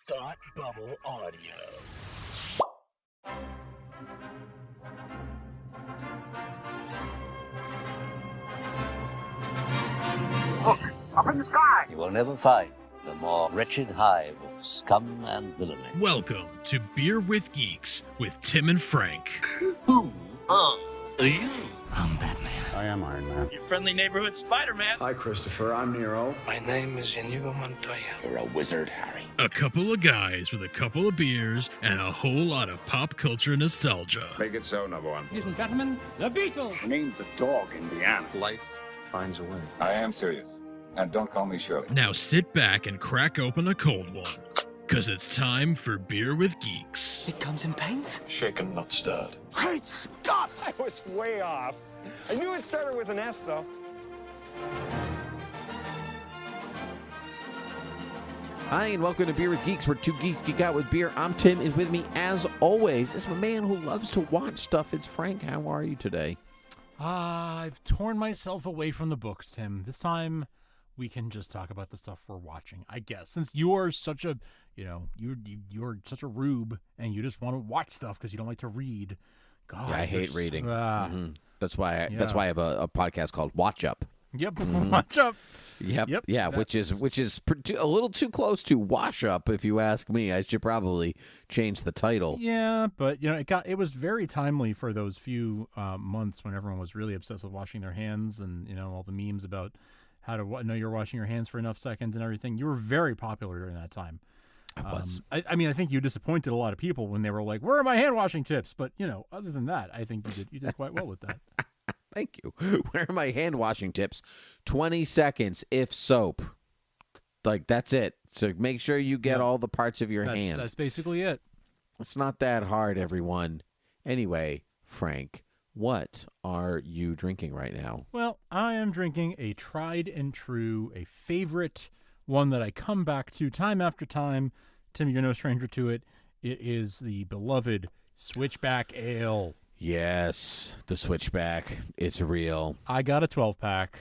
Thought Bubble Audio. Look, up in the sky! You will never find the more wretched hive of scum and villainy. Welcome to Beer with Geeks with Tim and Frank. Who are you? I'm Batman. I am Iron Man. Your friendly neighborhood Spider-Man. Hi, Christopher. I'm Nero. My name is Inigo Montoya. You're a wizard, Harry. A couple of guys with a couple of beers and a whole lot of pop culture nostalgia. Make it so, number one. Ladies and gentlemen, the Beatles. I named the dog Indiana. Life finds a way. I am serious. And don't call me Shirley. Now sit back and crack open a cold one, because it's time for Beer with Geeks. It comes in paints. Shaken, not stirred. Great Scott! I was way off. I knew it started with an S, though. Hi, and welcome to Beer with Geeks, where two geeks geek out with beer. I'm Tim, and with me, as always, is my man who loves to watch stuff. It's Frank. How are you today? I've torn myself away from the books, Tim. This time, we can just talk about the stuff we're watching, I guess. Since you're such a, you're such a rube, and you just want to watch stuff because you don't like to read. God, Yeah, I hate reading. That's why I have a podcast called Watch Up. Yep, Watch Up. Yep. Yeah, which is a little too close to Wash Up, if you ask me. I should probably change the title. Yeah, but it was very timely for those few months when everyone was really obsessed with washing their hands, and all the memes about how to know you're washing your hands for enough seconds and everything. You were very popular during that time. I was. I think you disappointed a lot of people when they were like, "Where are my hand washing tips?" But other than that, I think you did quite well with that. Thank you. Where are my hand washing tips? 20 seconds if soap. Like, that's it. So make sure you get all the parts of your hand. That's basically it. It's not that hard, everyone. Anyway, Frank, what are you drinking right now? Well, I am drinking a tried and true, a favorite, one that I come back to time after time. Tim, you're no stranger to it. It is the beloved Switchback Ale. Yes, the Switchback. It's real. I got a 12-pack.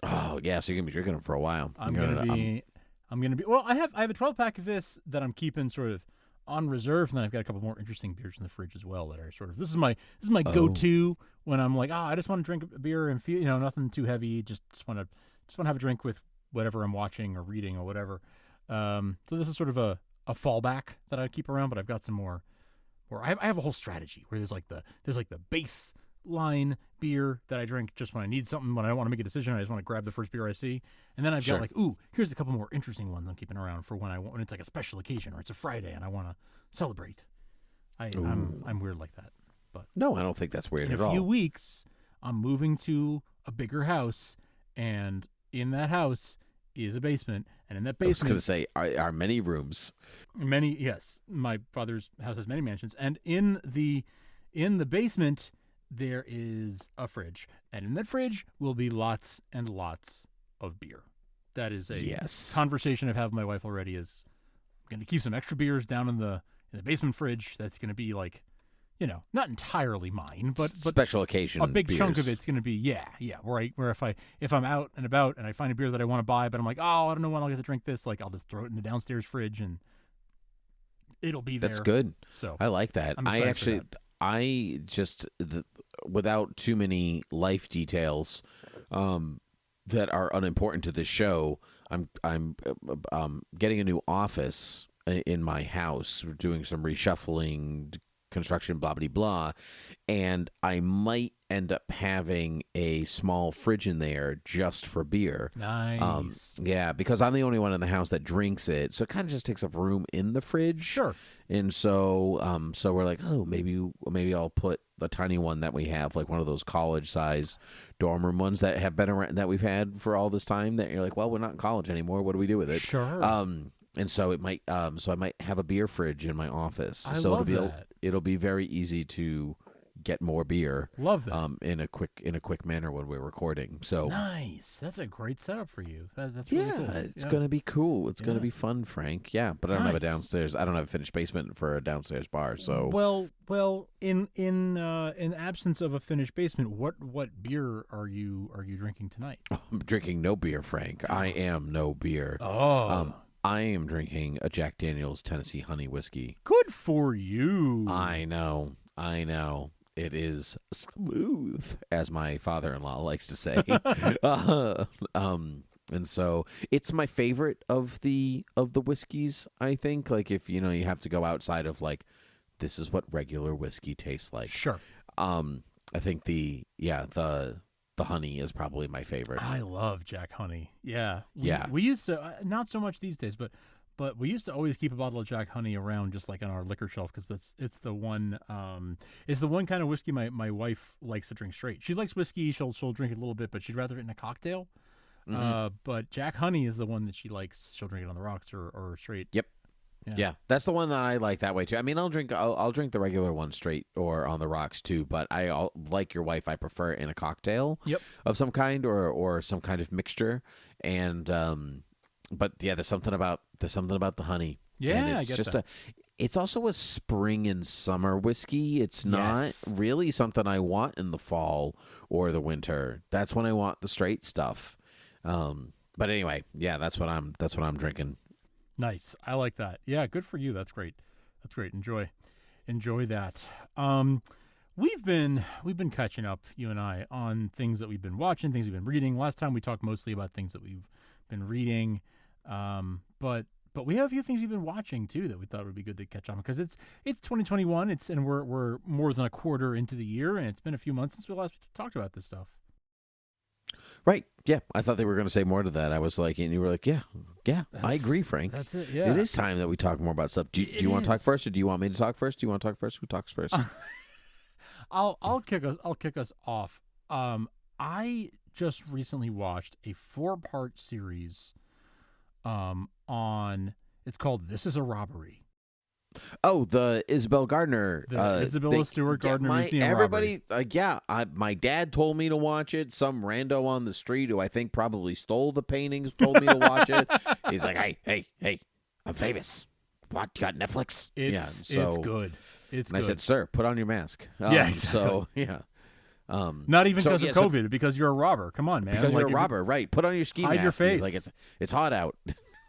Oh, yeah, so you're going to be drinking them for a while. I'm going to be well, I have a 12-pack of this that I'm keeping sort of on reserve, and then I've got a couple more interesting beers in the fridge as well that are sort of this is my go-to when I'm like, I just want to drink a beer and feel, nothing too heavy, just want to have a drink with whatever I'm watching or reading or whatever. So this is sort of a fallback that I keep around, but I've got some more. Or I have a whole strategy where there's like the baseline beer that I drink just when I need something, when I don't want to make a decision. I just want to grab the first beer I see, and then I've got here's a couple more interesting ones I'm keeping around for when it's like a special occasion or it's a Friday and I want to celebrate. I'm weird like that, but no, I don't think that's weird at all. In a few weeks, I'm moving to a bigger house, and in that house is a basement, and in that basement, I was going to say, are many rooms. Many, yes. My father's house has many mansions, and in the basement there is a fridge, and in that fridge will be lots and lots of beer. That is a conversation I've had with my wife already. Is I'm going to keep some extra beers down in the basement fridge. That's going to be like, not entirely mine, but special occasion. A big beers. Chunk of it's going to be where if I'm out and about and I find a beer that I want to buy, but I'm like, I don't know when I'll get to drink this. Like, I'll just throw it in the downstairs fridge and it'll be there. That's good. So I like that. I just without too many life details that are unimportant to this show, I'm getting a new office in my house. We're doing some reshuffling, construction, blah, blah, blah, and I might end up having a small fridge in there just for beer. Nice. Because I'm the only one in the house that drinks it, so it kind of just takes up room in the fridge. Sure. And so we're like, maybe I'll put the tiny one that we have, like one of those college-sized dorm room ones that have been around, that we've had for all this time, that you're like, well, we're not in college anymore. What do we do with it? Sure. And so it might, I might have a beer fridge in my office. It'll be very easy to get more beer. Love that. In a quick manner when we're recording. So nice. That's a great setup for you. That's really cool. It's gonna be cool. It's gonna be fun, Frank. Yeah, but I don't have a downstairs. I don't have a finished basement for a downstairs bar. So well, in absence of a finished basement, what beer are you drinking tonight? I'm drinking no beer, Frank. I am no beer. Oh. I am drinking a Jack Daniel's Tennessee Honey Whiskey. Good for you. I know. It is smooth, as my father-in-law likes to say. And so it's my favorite of the whiskeys, I think. Like, if you have to go outside of like, this is what regular whiskey tastes like. Sure. I think the honey is probably my favorite. I love Jack Honey. Yeah. Yeah. We used to, not so much these days, but we used to always keep a bottle of Jack Honey around, just like on our liquor shelf, because it's the one kind of whiskey my wife likes to drink straight. She likes whiskey. She'll drink it a little bit, but she'd rather it in a cocktail. Mm-hmm. But Jack Honey is the one that she likes. She'll drink it on the rocks or straight. Yep. Yeah, that's the one that I like that way too. I mean, I'll drink the regular one straight or on the rocks too. But like your wife, I prefer it in a cocktail of some kind or some kind of mixture. And but yeah, there's something about the honey. Yeah, and it's I get just that. It's also a spring and summer whiskey. It's not really something I want in the fall or the winter. That's when I want the straight stuff. But anyway, yeah, that's what I'm drinking. Nice. I like that. Yeah, good for you. That's great. Enjoy that. We've been catching up, you and I, on things that we've been watching, things we've been reading. Last time we talked mostly about things that we've been reading. But we have a few things we've been watching too that we thought would be good to catch on, because it's 2021. And we're more than a quarter into the year, and it's been a few months since we last talked about this stuff. Right. Yeah. I thought they were going to say more to that. I was like, and you were like, yeah, I agree, Frank. That's it. Yeah. It is time that we talk more about stuff. Do you want to talk first, or do you want me to talk first? Do you want to talk first? Who talks first? I'll kick us off. I just recently watched a 4-part series on, it's called This Is a Robbery. Oh, the Isabel Gardner. Isabella Stewart Gardner Museum everybody, robbery. My dad told me to watch it. Some rando on the street who I think probably stole the paintings told me to watch it. He's like, hey, I'm famous. What, you got Netflix? It's good. It's and good. I said, sir, put on your mask. Exactly. So, yeah. Not even because of COVID, because you're a robber. Come on, man. Because you're a robber, right. Put on your ski mask. Hide your face. He's like, it's hot out.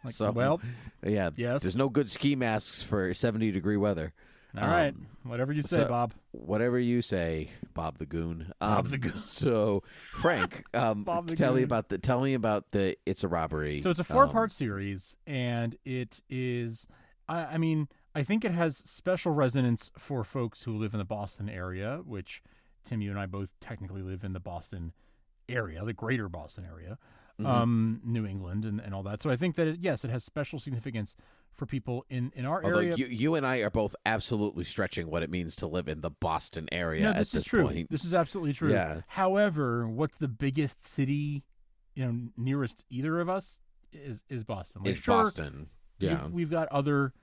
Like, so, well, yeah, yes. There's no good ski masks for 70-degree weather. All right. Whatever you say, Bob. Whatever you say, Bob the Goon. Bob the Goon. So, Frank, tell me about the It's a Robbery. So it's a 4-part series, and it is, I mean, I think it has special resonance for folks who live in the Boston area, which, Tim, you and I both technically live in the Boston area, the greater Boston area. New England and all that. So I think that it has special significance for people in our area. You and I are both absolutely stretching what it means to live in the Boston area at this point. This is absolutely true. Yeah. However, what's the biggest city, nearest either of us is Boston. It's Boston. Yeah. We've got other.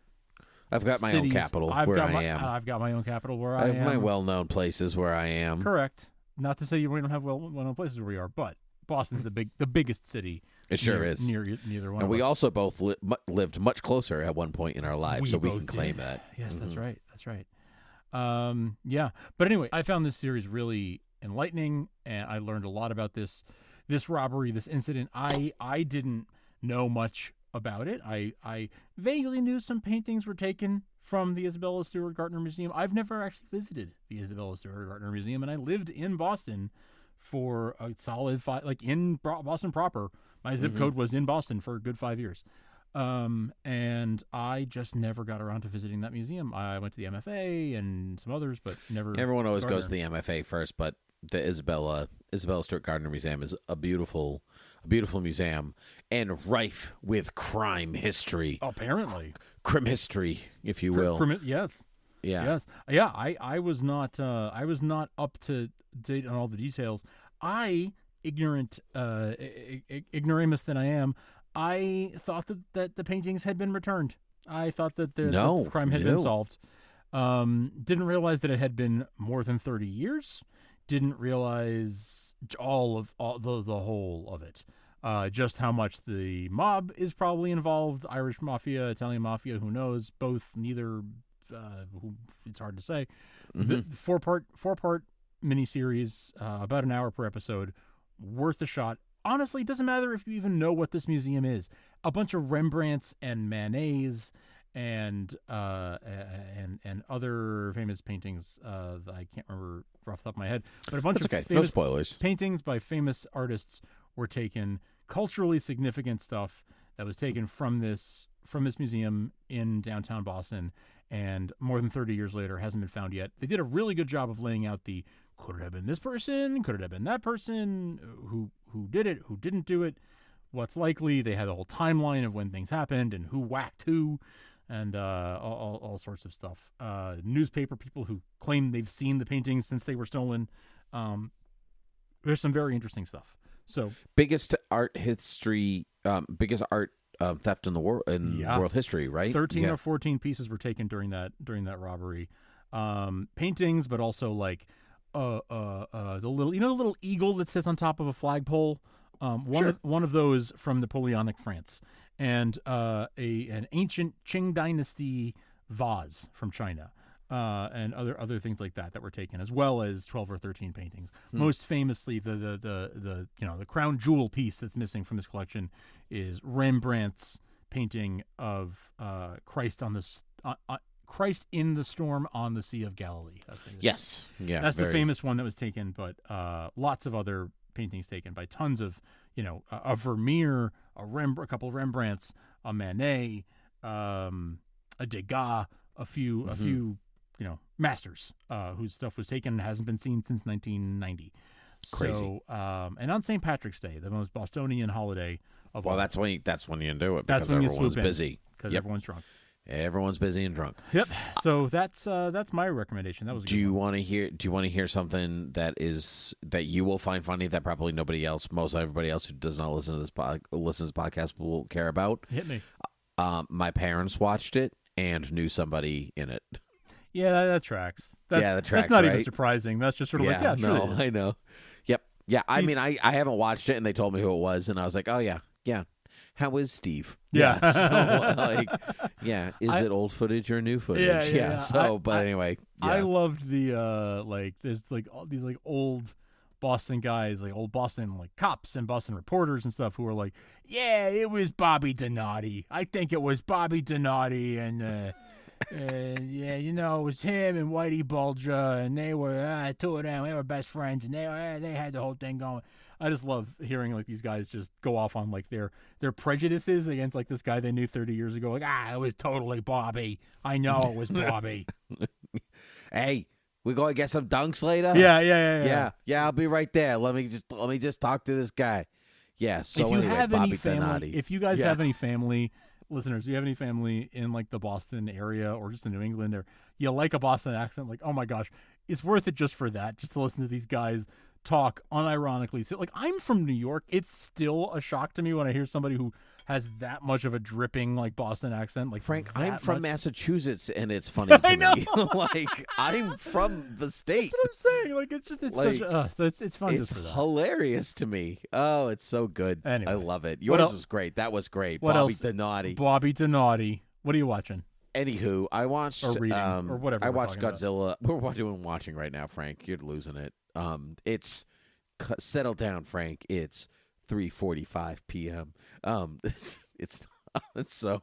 I've got my own capital where I am. I've got my own capital where I am. I have my well-known places where I am. Correct. Not to say we don't have well-known places where we are, but Boston's the biggest city. It sure is. Near neither one. And of we us. also both lived much closer at one point in our lives, so we can claim that. Yes, that's right. That's right. Yeah. But anyway, I found this series really enlightening, and I learned a lot about this robbery, this incident. I didn't know much about it. I vaguely knew some paintings were taken from the Isabella Stewart Gardner Museum. I've never actually visited the Isabella Stewart Gardner Museum, and I lived in Boston for a solid in Boston proper. My zip code was in Boston for a good 5 years. And I just never got around to visiting that museum. I went to the MFA and some others, but never. Everyone always goes to the MFA first, but the Isabella Stewart Gardner Museum is a beautiful museum and rife with crime history. Apparently. Crime history, if you will. Yes. Yeah. Yes. Yeah. I was not up to date on all the details. Ignoramus than I am, I thought that the paintings had been returned. I thought that the crime had been solved. Didn't realize that it had been more than 30 years. Didn't realize the whole of it. Just how much the mob is probably involved. Irish mafia, Italian mafia, who knows? Both, neither. It's hard to say. The 4-part miniseries, about an hour per episode, worth a shot. honestly, it doesn't matter if you even know what this museum is. A bunch of Rembrandts and Manets and other famous paintings that I can't remember off the top of my head, but a bunch of famous no spoilers. paintings by famous artists were taken. Culturally significant stuff that was taken from this museum in downtown Boston, and more than 30 years later hasn't been found yet. They did a really good job of laying out the could it have been this person, could it have been that person, who did it, who didn't do it, what's likely. They had a whole timeline of when things happened and who whacked who, and all sorts of stuff. Newspaper people who claim they've seen the paintings since they were stolen. There's some very interesting stuff. So biggest art history, biggest art theft in the world world history, right? 13 or 14 pieces were taken during that robbery. Paintings, but also like the little eagle that sits on top of a flagpole. One of those from Napoleonic France, and an ancient Qing dynasty vase from China, and other things like that were taken, as well as 12 or 13 paintings. Most famously, the crown jewel piece that's missing from this collection is Rembrandt's painting of Christ in the storm on the Sea of Galilee. Yes, yeah, that's the famous one that was taken, but lots of other paintings taken by tons of, a Vermeer, a couple of Rembrandts, a Manet, a Degas, a few masters whose stuff was taken and hasn't been seen since 1990. Crazy. So, and on St. Patrick's Day, the most Bostonian holiday of all. That's when you do it, That's because when you everyone's swoop in, busy. because everyone's drunk. Everyone's busy and drunk. Yep. So that's my recommendation. That was. Do you want to hear something that you will find funny that probably most everybody else who does not listen to this podcast will care about? Hit me. My parents watched it and knew somebody in it. Yeah, that tracks. That tracks. That's not right? even surprising. That's just sort of sure. No, I know. Yep. Yeah. I mean, I haven't watched it, and they told me who it was, and I was like, oh yeah. How is Steve? Yeah. So is it old footage or new footage? Yeah. So, anyway, I loved the there's like all these like old Boston guys, like old Boston like cops and Boston reporters and stuff, who were like, yeah, it was Bobby Donati. I think it was Bobby Donati, and it was him and Whitey Bulger, and they were two of them. They were best friends, and they had the whole thing going. I just love hearing like these guys just go off on like their prejudices against like this guy they knew 30 years ago. Like, it was totally Bobby. I know it was Bobby. Hey, we going to get some dunks later? Yeah. I'll be right there. Let me just talk to this guy. Yeah. So if you anyway, have Bobby any family, Donati. if you guys have any family listeners, do you have any family in like the Boston area or just in New England, or you like a Boston accent? Like, oh my gosh, it's worth it just for that, just to listen to these guys talk unironically. So, like, I'm from New York. It's still a shock to me when I hear somebody who has that much of a dripping like Boston accent. Like, Frank, I'm from Massachusetts, and it's funny to I know. me. Like, I'm from the state. That's what I'm saying. Like, it's like, such so it's fun. It's hilarious to me. Oh, it's so good. Anyway, I love it. Yours was great. That was great. What Bobby else? Donati. Bobby Donati. What are you watching? Anywho, I watched or reading or whatever. I watched Godzilla. We're watching right now, Frank. You're losing it. It's settle down, Frank. It's 3:45 p.m. It's so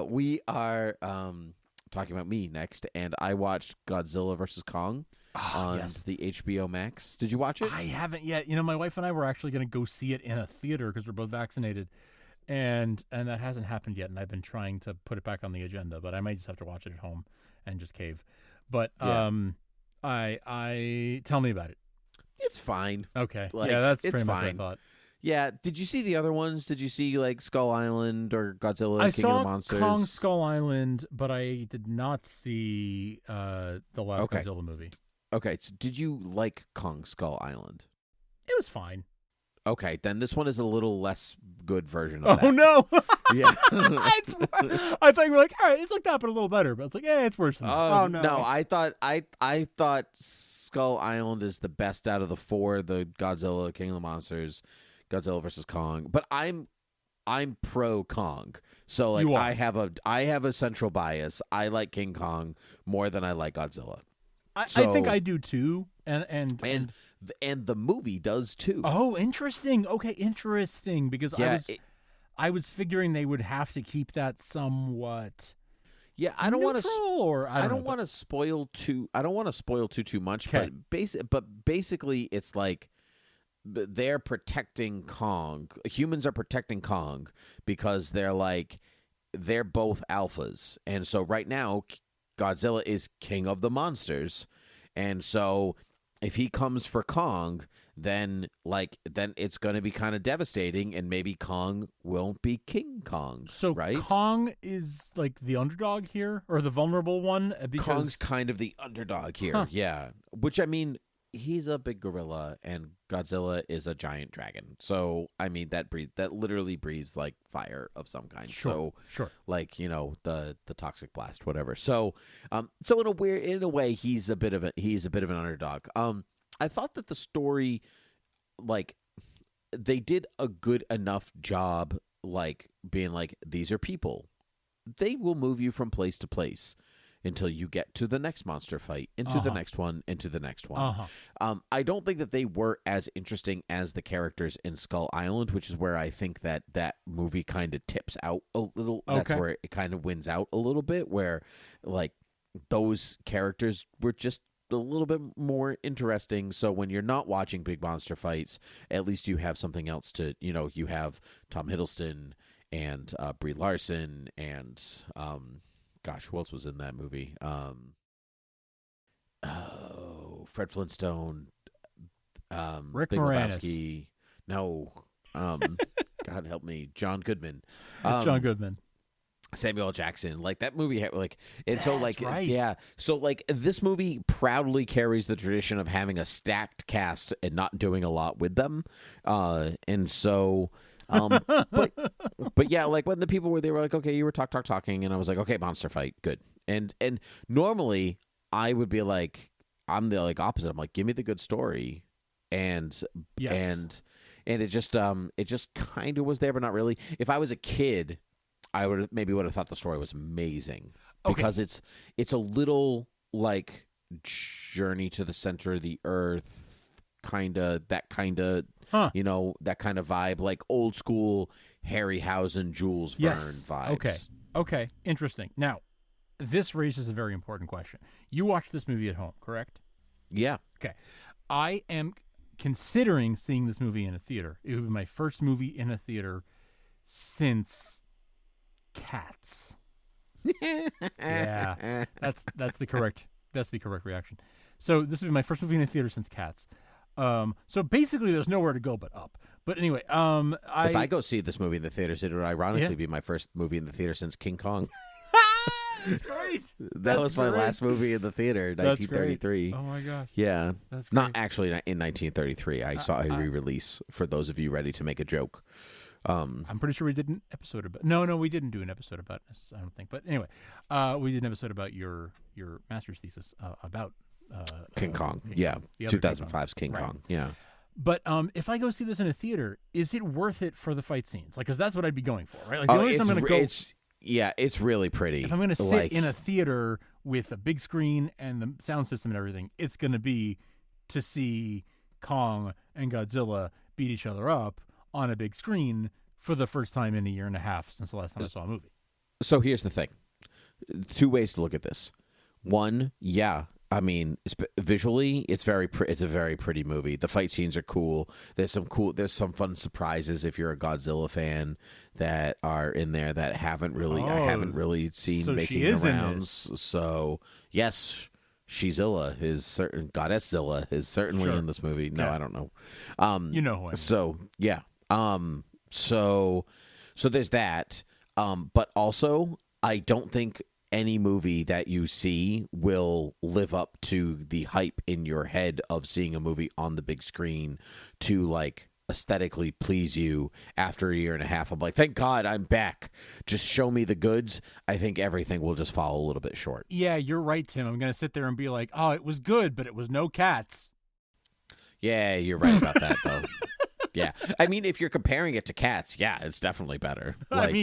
we are talking about me next, and I watched Godzilla versus Kong on the HBO Max. Did you watch it? I haven't yet. My wife and I were actually going to go see it in a theater because we're both vaccinated, and that hasn't happened yet. And I've been trying to put it back on the agenda, but I might just have to watch it at home and just cave. But I tell me about it. It's fine. Okay. Like, that's it's pretty much fine. what I thought. Yeah. Did you see the other ones? Did you see like Skull Island or Godzilla I King saw of the Monsters? Kong Skull Island, but I did not see the last Godzilla movie. Okay. So did you like Kong Skull Island? It was fine. Okay, then this one is a little less good version of that. Oh no! Yeah, I thought you were like, all right, it's like that, but a little better. But it's like, it's worse than that. Oh no! No, I thought Skull Island is the best out of the four. The Godzilla, King of the Monsters, Godzilla versus Kong. But I'm pro Kong, so like I have a central bias. I like King Kong more than I like Godzilla. I think I do too, and the movie does too. Oh, interesting. Okay, interesting. Because I was figuring they would have to keep that somewhat. Yeah, I don't want to. I don't want to spoil too. I don't want to spoil too much. Okay. But basically, it's like they're protecting Kong. Humans are protecting Kong because they're both alphas, and so right now Godzilla is king of the monsters, and so if he comes for Kong, then it's going to be kind of devastating, and maybe Kong won't be King Kong. So right? Kong is like the underdog here, or the vulnerable one. Because Kong's kind of the underdog here, yeah. Which I mean, he's a big gorilla, and Godzilla is a giant dragon. So I mean, that literally breathes like fire of some kind. Sure. Like the toxic blast, whatever. So in a way, he's a bit of an underdog. I thought that the story, like, they did a good enough job, like being like, these are people. They will move you from place to place until you get to the next monster fight, into the next one, into the next one. I don't think that they were as interesting as the characters in Skull Island, which is where I think that movie kind of tips out a little. Okay. That's where it kind of wins out a little bit, where like those characters were just a little bit more interesting. So when you're not watching big monster fights, at least you have something else to, you have Tom Hiddleston and Brie Larson and who else was in that movie? Fred Flintstone, Rick Big Moranis. Lebowski. No, God help me, John Goodman. John Goodman. Samuel L. Jackson, like that movie had so right. yeah, so like this movie proudly carries the tradition of having a stacked cast and not doing a lot with them, and so but yeah, like when the people they were like, okay, you were talking, and I was like, okay, monster fight, good, and normally I would be like, I'm the opposite, I'm like, give me the good story, and yes. and it just kind of was there, but not really. If I was a kid, I would have thought the story was amazing because it's a little like Journey to the Center of the Earth, that kind of vibe, like old school Harryhausen, Jules Verne vibes. Okay, interesting. Now, this raises a very important question. You watched this movie at home, correct? Yeah. Okay, I am considering seeing this movie in a theater. It would be my first movie in a theater since Cats. Yeah, that's the correct reaction. So this would be my first movie in the theater since Cats. So basically, there's nowhere to go but up. But anyway, if I go see this movie in the theaters, it would ironically be my first movie in the theater since King Kong. That's great. That was my last movie in the theater, 1933. Oh my gosh. Yeah, that's great. Not actually in 1933. I saw a re-release. For those of you ready to make a joke. I'm pretty sure we did an episode about. No, we didn't do an episode about this, I don't think. But anyway, we did an episode about your master's thesis about King Kong. Yeah, 2005's King Kong. Yeah. But if I go see this in a theater, is it worth it for the fight scenes? Like, because that's what I'd be going for, right? Like, the only reason I'm going to go. It's really pretty. If I'm going to sit in a theater with a big screen and the sound system and everything, it's going to be to see Kong and Godzilla beat each other up on a big screen for the first time in a year and a half since the last time I saw a movie. So here's the thing. Two ways to look at this. One, I mean, visually, it's a very pretty movie. The fight scenes are cool. There's some fun surprises if you're a Godzilla fan that are in there that I haven't really seen making the rounds. So yes, Goddess Zilla is certainly in this movie. No, I don't know. You know who I mean. So yeah. So there's that. But also, I don't think any movie that you see will live up to the hype in your head of seeing a movie on the big screen to like aesthetically please you after a year and a half. I'm like, thank God I'm back. Just show me the goods. I think everything will just fall a little bit short. Yeah, you're right, Tim. I'm going to sit there and be like, oh, it was good, but it was no cats. Yeah, you're right about that, though. Yeah. I mean, if you're comparing it to Cats, yeah, it's definitely better. Like,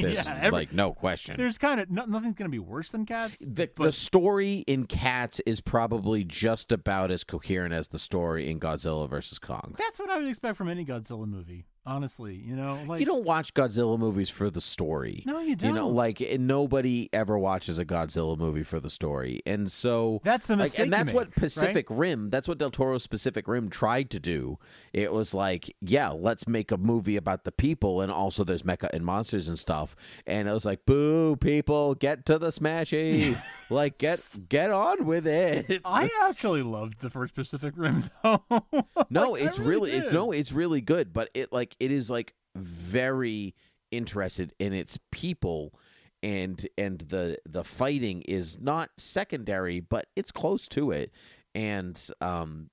like no question. There's kind of nothing's going to be worse than Cats. The story in Cats is probably just about as coherent as the story in Godzilla versus Kong. That's what I would expect from any Godzilla movie. Honestly, you know, like you don't watch Godzilla movies for the story. No, you don't. You know, like nobody ever watches a Godzilla movie for the story, and so that's the mistake. And that's you what make, Pacific right? Rim. That's what Del Toro's Pacific Rim tried to do. It was like, yeah, let's make a movie about the people, and also there's mecha and monsters and stuff. And it was like, boo, people, get to the smashy, like get on with it. I actually loved the first Pacific Rim, though. No, like, it's really it's really good, but it is like very interested in its people, and the fighting is not secondary, but it's close to it. And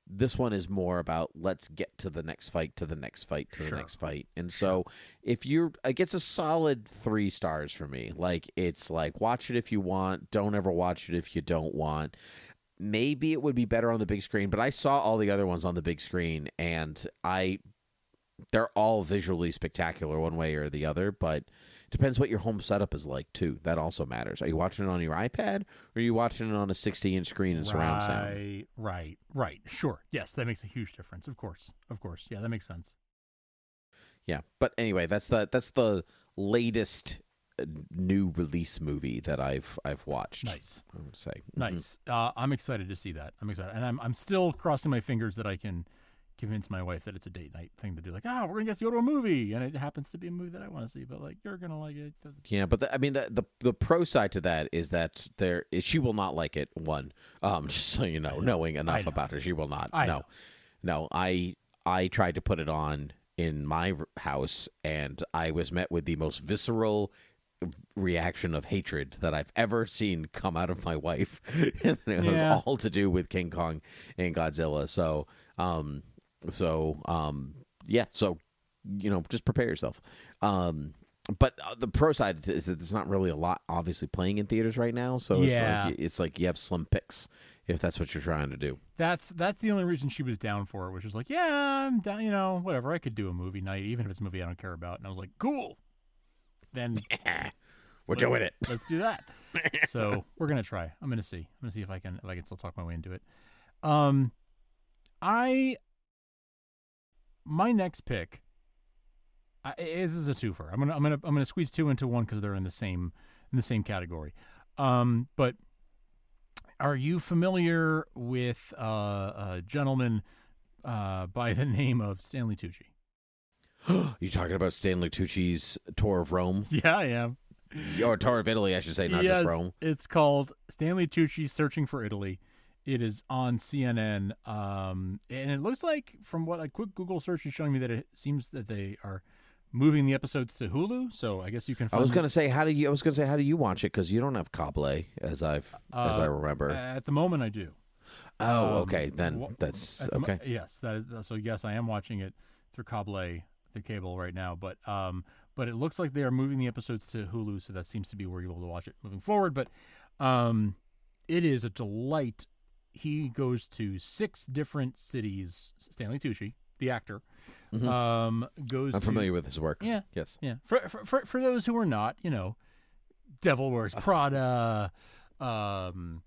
this one is more about let's get to the next fight, to the next fight, to the next fight. And so if you're like, it's a solid 3 stars for me. Like, it's like, watch it if you want, don't ever watch it if you don't want. Maybe it would be better on the big screen, but I saw all the other ones on the big screen, and they're all visually spectacular one way or the other, but it depends what your home setup is like, too. That also matters. Are you watching it on your iPad, or are you watching it on a 60-inch screen and surround sound? Right. Sure. Yes, that makes a huge difference. Of course. Yeah, that makes sense. Yeah, but anyway, that's the latest new release movie that I've watched. Nice. I would say. Nice. I'm excited to see that. I'm excited, and I'm still crossing my fingers that I can convince my wife that it's a date night thing to do. Like, we're gonna get to go to a movie, and it happens to be a movie that I want to see. But like, you're gonna like it. Yeah, but the pro side to that is that she will not like it. One, just so you know, knowing enough about her, she will not. No. I tried to put it on in my house, and I was met with the most visceral reaction of hatred that I've ever seen come out of my wife. And it was all to do with King Kong and Godzilla. So you know, just prepare yourself. But the pro side is that there's not really a lot obviously playing in theaters right now, so it's like you have slim picks if that's what you're trying to do. That's the only reason she was down for it, which was like, yeah, I'm down, you know, whatever, I could do a movie night, even if it's a movie I don't care about. And I was like, cool. Then we're doing it. Let's do that. So we're gonna try. I'm gonna see if I can still talk my way into it. My next pick. This is a twofer. I'm gonna squeeze 2 into one because they're in the same category. But are you familiar with a gentleman by the name of Stanley Tucci? You talking about Stanley Tucci's Tour of Rome? Yeah, I am. Or Tour of Italy, I should say, not just Rome. It's called Stanley Tucci Searching for Italy. It is on CNN, and it looks like, from what a quick Google search is showing me, that it seems that they are moving the episodes to Hulu. So I guess you can. I was going to say, how do you watch it? Because you don't have Cable, as I remember. At the moment, I do. Oh, okay. Then that's okay. Yes, that is. So yes, I am watching it through cable right now, but it looks like they are moving the episodes to Hulu, so that seems to be where you're able to watch it moving forward. But it is a delight. He goes to 6 different cities. Stanley Tucci, the actor, goes. I'm familiar with his work. Yeah. Yes. Yeah. For those who are not, you know, Devil Wears Prada, The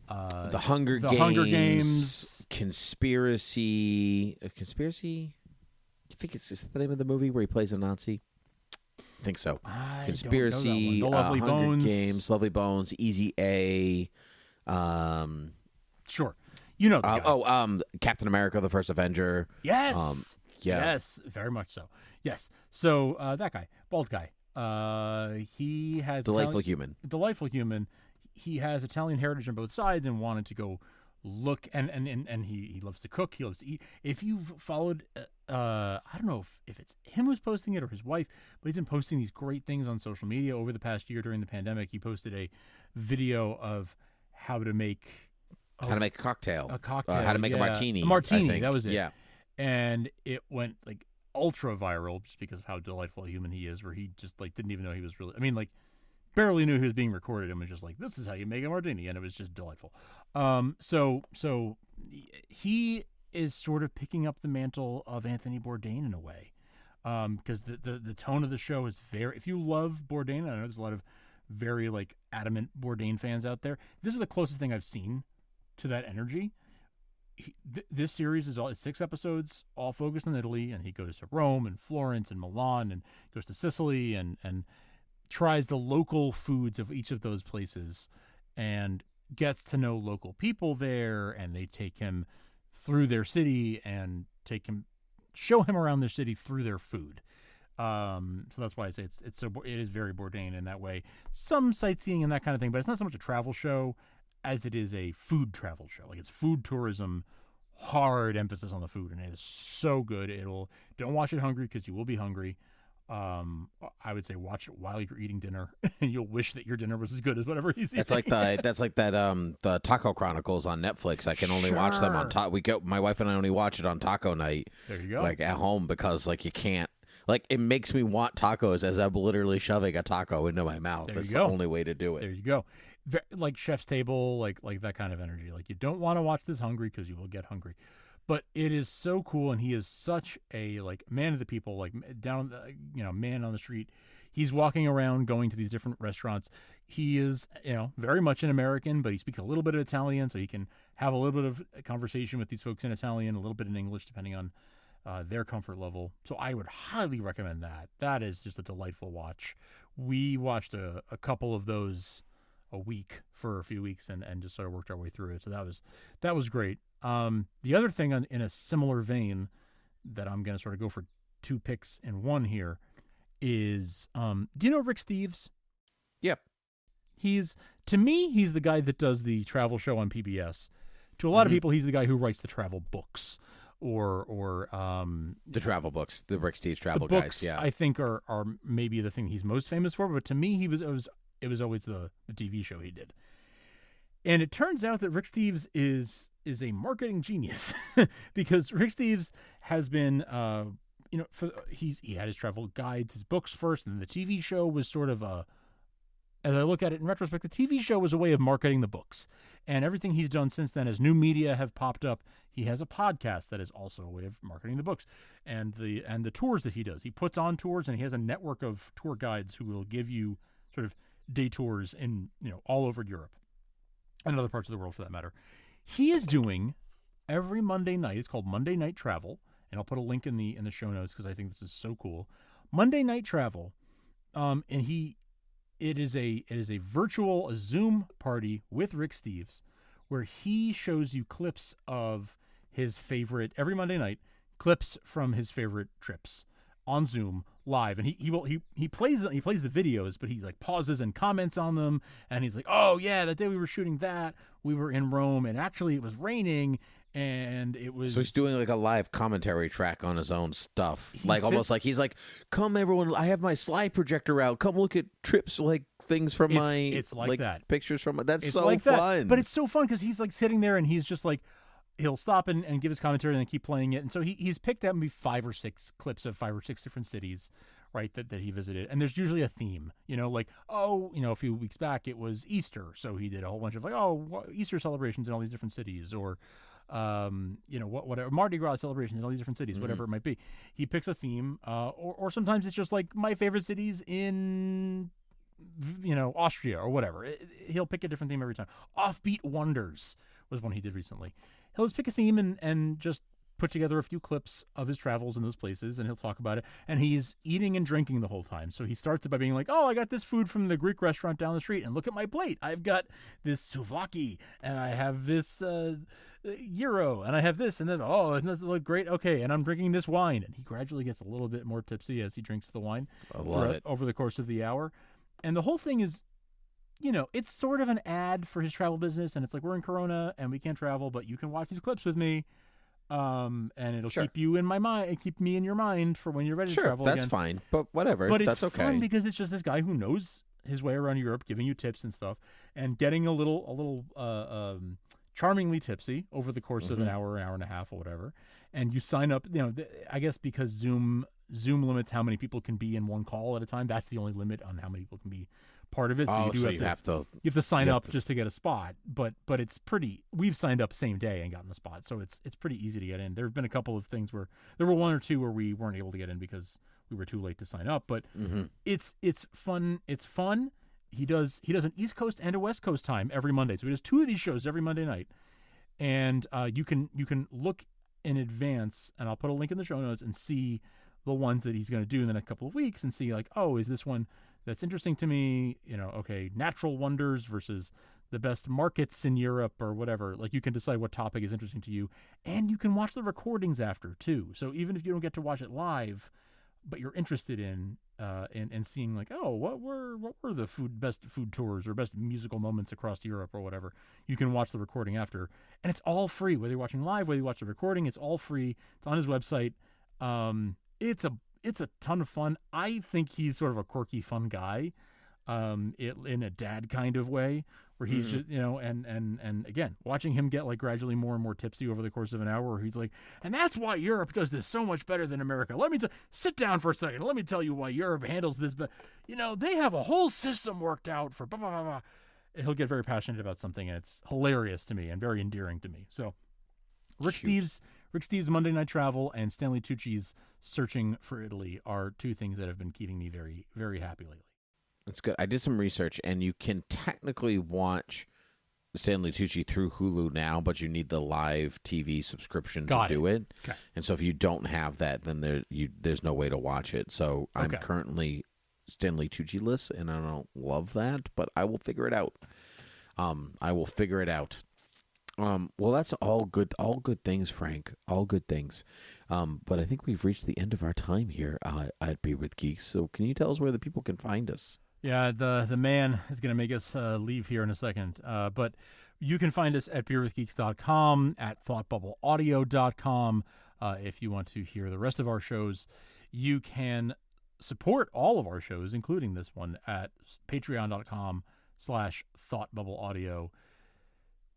Hunger Games, Conspiracy. I think is that the name of the movie where he plays a Nazi? I think so. Conspiracy, The Lovely Hunger Bones. Games, Lovely Bones, Easy A. Sure. You know the guy. Captain America, the First Avenger. Yes. Yeah. Yes, very much so. Yes. So that guy, bald guy, he has Delightful human. He has Italian heritage on both sides and wanted to go look, and he loves to cook. He loves to eat. If you've followed, I don't know if it's him who's posting it or his wife, but he's been posting these great things on social media over the past year during the pandemic. He posted a video of how to make a cocktail. How to make a martini. A martini, I think. that was it. Yeah. And it went like ultra viral just because of how delightful a human he is, where he just like didn't even know he was really, barely knew he was being recorded and was just like, this is how you make a martini. And it was just delightful. So he is sort of picking up the mantle of Anthony Bourdain in a way. because the tone of the show is very. If you love Bourdain, I know there's a lot of very like adamant Bourdain fans out there. This is the closest thing I've seen to that energy. This series it's 6 episodes, all focused on Italy, and he goes to Rome and Florence and Milan and goes to Sicily and tries the local foods of each of those places and gets to know local people there, and they take him through their city and show him around their city through their food. So that's why I say it is very Bourdain in that way. Some sightseeing and that kind of thing, but it's not so much a travel show as it is a food travel show. Like, it's food tourism, hard emphasis on the food, and it is so good. Don't watch it hungry, because you will be hungry. I would say watch it while you're eating dinner, and you'll wish that your dinner was as good as whatever he's eating. That's like the Taco Chronicles on Netflix. I can only watch them on my wife and I only watch it on taco night. There you go. Like at home, because like you can't. Like, it makes me want tacos as I'm literally shoving a taco into my mouth. That's the only way to do it. There you go. Like Chef's Table, like that kind of energy. Like, you don't want to watch this hungry, because you will get hungry. But it is so cool, and he is such a like man of the people, like down, man on the street. He's walking around, going to these different restaurants. He is, very much an American, but he speaks a little bit of Italian, so he can have a little bit of a conversation with these folks in Italian, a little bit in English, depending on their comfort level. So I would highly recommend that. That is just a delightful watch. We watched a couple of those a week for a few weeks and just sort of worked our way through it. So that was great. The other thing in a similar vein that I'm going to sort of go for 2 picks in one here is, do you know Rick Steves? Yep. To me, he's the guy that does the travel show on PBS. To a lot of people, he's the guy who writes the travel books. Or the travel books, the Rick Steves travel the books, guys. Yeah, I think are maybe the thing he's most famous for. But to me, it was always the TV show he did. And it turns out that Rick Steves is a marketing genius, because Rick Steves has been he had his travel guides, his books first, and then the TV show was sort of as I look at it in retrospect, the TV show was a way of marketing the books. And everything he's done since then, as new media have popped up, he has a podcast that is also a way of marketing the books. And the tours that he does. He puts on tours, and he has a network of tour guides who will give you sort of day tours in, all over Europe and other parts of the world for that matter. He is doing every Monday night. It's called Monday Night Travel, and I'll put a link in the show notes, because I think this is so cool. Monday Night Travel, and it is a virtual Zoom party with Rick Steves, where he shows you clips of his favorite, every Monday night, clips from his favorite trips on Zoom live. And he plays the videos, but he like pauses and comments on them, and he's like, oh yeah, that day we were shooting that, we were in Rome, and actually it was raining, and it was... So he's doing like a live commentary track on his own stuff. Almost like he's like, come everyone, I have my slide projector out. Come look at trips, like things from it's like that. Pictures from that's it's so like fun. That. But it's so fun, because he's like sitting there, and he's just like, he'll stop and give his commentary and then keep playing it. And so he's picked out maybe 5 or 6 clips of 5 or 6 different cities, right, that he visited. And there's usually a theme, like, a few weeks back it was Easter. So he did a whole bunch of like, Easter celebrations in all these different cities, or whatever, Mardi Gras celebrations in all these different cities, whatever it might be. He picks a theme, or sometimes it's just like my favorite cities in, Austria or whatever. He'll pick a different theme every time. Offbeat Wonders was one he did recently. He'll just pick a theme and just put together a few clips of his travels in those places, and he'll talk about it. And he's eating and drinking the whole time. So he starts it by being like, I got this food from the Greek restaurant down the street, and look at my plate. I've got this souvlaki, and I have this gyro, and I have this, and then, doesn't this look great? Okay, and I'm drinking this wine. And he gradually gets a little bit more tipsy as he drinks the wine over the course of the hour. And the whole thing is, it's sort of an ad for his travel business, and it's like, we're in Corona and we can't travel, but you can watch these clips with me, and it'll keep you in my mind, and keep me in your mind for when you're ready to travel again. That's fine, but whatever. But that's it's fun because it's just this guy who knows his way around Europe, giving you tips and stuff, and getting a little charmingly tipsy over the course of an hour and a half or whatever. And you sign up, I guess because Zoom limits how many people can be in one call at a time. That's the only limit on how many people can be part of it. So you have to sign up just to get a spot. But it's pretty. We've signed up same day and gotten the spot, so it's pretty easy to get in. There have been a couple of things where there were 1 or 2 where we weren't able to get in because we were too late to sign up. But Mm-hmm. it's fun. It's fun. He does an East Coast and a West Coast time every Monday. So he does 2 of these shows every Monday night. And you can look in advance, and I'll put a link in the show notes, and see the ones that he's going to do in the next couple of weeks, and see like, oh, is this one that's interesting to me? Okay, natural wonders versus the best markets in Europe or whatever. Like, you can decide what topic is interesting to you, and you can watch the recordings after too. So even if you don't get to watch it live, but you're interested in seeing like, oh, what were the best food tours or best musical moments across Europe or whatever, you can watch the recording after, and it's all free. Whether you're watching live, whether you watch the recording, it's all free. It's on his website. It's a ton of fun. I think he's sort of a quirky, fun guy, in a dad kind of way, where he's just, and again, watching him get like gradually more and more tipsy over the course of an hour, where he's like, and that's why Europe does this so much better than America. Let me sit down for a second. Let me tell you why Europe handles this, but they have a whole system worked out for blah, blah, blah, blah. He'll get very passionate about something, and it's hilarious to me and very endearing to me. So Rick Steves' Monday Night Travel and Stanley Tucci's Searching for Italy are 2 things that have been keeping me very, very happy lately. That's good. I did some research, and you can technically watch Stanley Tucci through Hulu now, but you need the live TV subscription to do it. Okay. And so if you don't have that, then there's no way to watch it. So I'm currently Stanley Tucci-less, and I don't love that, but I will figure it out. Well, that's all good things, Frank. All good things. But I think we've reached the end of our time here at Beer with Geeks. So can you tell us where the people can find us? Yeah, the man is going to make us leave here in a second. But you can find us at beerwithgeeks.com, at thoughtbubbleaudio.com. If you want to hear the rest of our shows, you can support all of our shows, including this one, at patreon.com/thoughtbubbleaudio,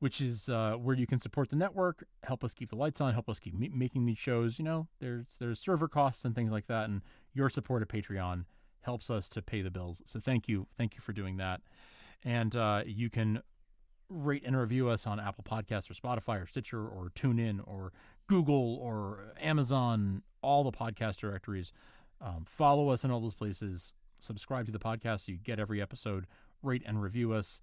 which is where you can support the network, help us keep the lights on, help us keep making these shows. There's server costs and things like that, and your support at Patreon helps us to pay the bills. So thank you for doing that. And you can rate and review us on Apple Podcasts or Spotify or Stitcher or TuneIn or Google or Amazon, all the podcast directories. Follow us in all those places. Subscribe to the podcast so you get every episode. Rate and review us.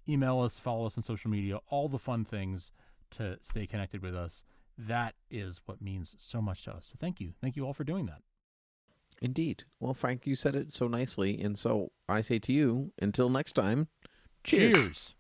Email us, follow us on social media, all the fun things to stay connected with us. That is what means so much to us. So thank you. Thank you all for doing that. Indeed. Well, Frank, you said it so nicely, and so I say to you, until next time, cheers.